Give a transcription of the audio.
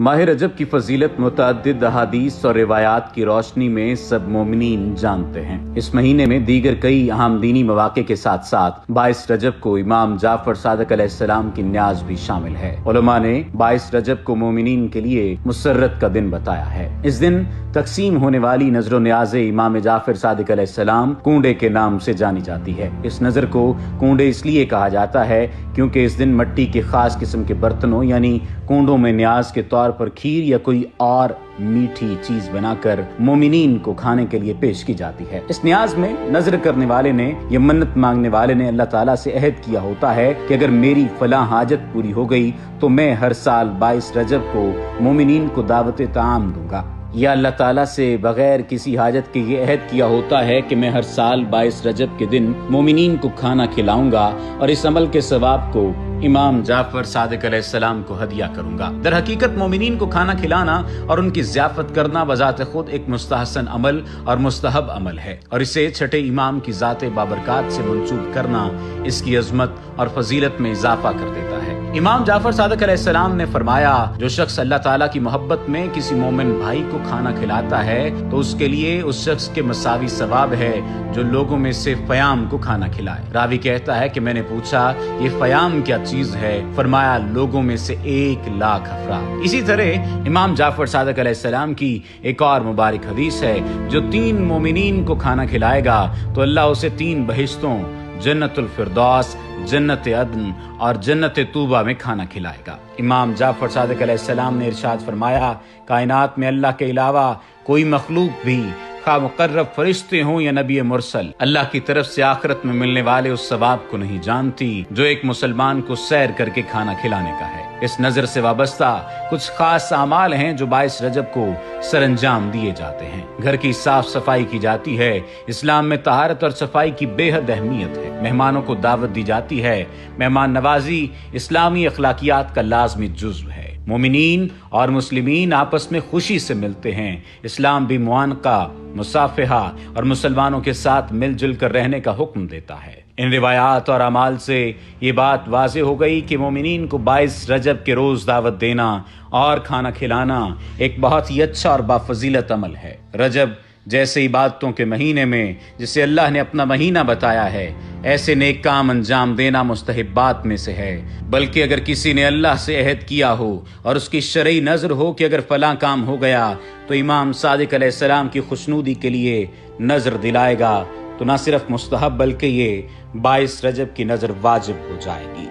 माह रजब की फजीलत मुतअद्दिद अहादीस और रिवायात की रोशनी में सब मोमिनीन जानते हैं। इस महीने में दीगर कई अहम दीनी मवाक़े के साथ साथ 22 रजब को इमाम जाफर सादिक अलैहिस्सलाम की न्याज भी शामिल है। उलमा ने 22 रजब को मोमिनीन के लिए मुसर्रत का दिन बताया है। इस दिन तकसीम होने वाली नजर न्याज़े इमाम जाफर सादिक अलैहिस्सलाम कूंडे के नाम से जानी जाती है। इस नजर को कूंडे इसलिए कहा जाता है क्योंकि इस दिन मिट्टी के खास किस्म के बर्तनों यानी कूंडों में न्याज के तौर पर खीर या कोई और मीठी चीज बनाकर मोमिनीन को खाने के लिए पेश की जाती है। इस न्याज में नजर करने वाले ने या मन्नत मांगने वाले ने अल्लाह ताला से अहद किया होता है कि अगर मेरी फलां हाजत पूरी हो गई तो मैं हर साल 22 रजब को मोमिनीन को दावत ताम दूंगा। या अल्लाह ताला से बगैर किसी हाजत के ये अहद किया होता है कि मैं हर साल 22 रजब के दिन मोमिनीन को खाना खिलाऊंगा और इस अमल के सवाब को इमाम जाफर सादिक अलैहिस्सलाम को हदिया करूंगा। दर हकीकत मोमिनीन को खाना खिलाना और उनकी ज़ियाफत करना बजाते खुद एक मुस्तहसन अमल और मुस्तहब अमल है और इसे छठे इमाम की ज़ात बाबरकात से मंसूब करना इसकी अजमत और फजीलत में इजाफा कर देता है। इमाम जाफर सादिक अलैहिस्सलाम ने फरमाया, जो शख्स अल्लाह ताला की मोहब्बत में किसी मोमिन भाई को खाना खिलाता है तो उसके लिए उस शख्स के मसावी सवाब है जो लोगों में से फ़याम को खाना खिलाए। रावी कहता है कि मैंने पूछा ये फ़याम क्या चीज है? फरमाया लोगों में से 1 लाख अफराद। इसी तरह इमाम जाफर सादिक अलैहिस्सलाम की एक और मुबारक हदीस है, जो 3 मोमिनीन को खाना खिलाएगा तो अल्लाह उसे 3 बहिश्तों जन्नतुल फिरदौस, जन्नत अदन और जन्नत तूबा में खाना खिलाएगा। इमाम जाफर सादिक अलैहिस्सलाम ने इरशाद फरमाया, कायनात में अल्लाह के अलावा कोई मखलूक भी खा मुकर्रब फरिश्ते हों या नबी मुरसल अल्लाह की तरफ से आखिरत में मिलने वाले उस सवाब को नहीं जानती जो एक मुसलमान को सैर करके खाना खिलाने का है। इस नजर से वाबस्ता कुछ खास अमाल हैं जो 22 रजब को सरंजाम दिए जाते हैं। घर की साफ सफाई की जाती है। इस्लाम में तहारत और सफाई की बेहद अहमियत है। मेहमानों को दावत दी जाती है। मेहमान नवाजी इस्लामी अखलाकियात का लाजमी जुज़्व है। मोमिनीन और मुस्लिमीन आपस में खुशी से मिलते हैं। इस्लाम भी मुआनका, मुसाफिहा और मुसलमानों के साथ मिलजुल कर रहने का हुक्म देता है। इन रिवायात और अमाल से ये बात वाज़े हो गई कि मोमिनीन को 22 रजब के रोज दावत देना और खाना खिलाना एक बहुत ही अच्छा और बाफजीलत अमल है। रजब जैसे इबादतों के महीने में जिसे अल्लाह ने अपना महीना बताया है, ऐसे नेक काम अंजाम देना मुस्तहिब्बात में से है। बल्कि अगर किसी ने अल्लाह से अहद किया हो और उसकी शरई नजर हो कि अगर फलां काम हो गया तो इमाम सादिक अलैहिस्सलाम की खुशनूदी के लिए नजर दिलाएगा, तो न सिर्फ मुस्तहब बल्कि ये 22 रजब की नजर वाजिब हो जाएगी।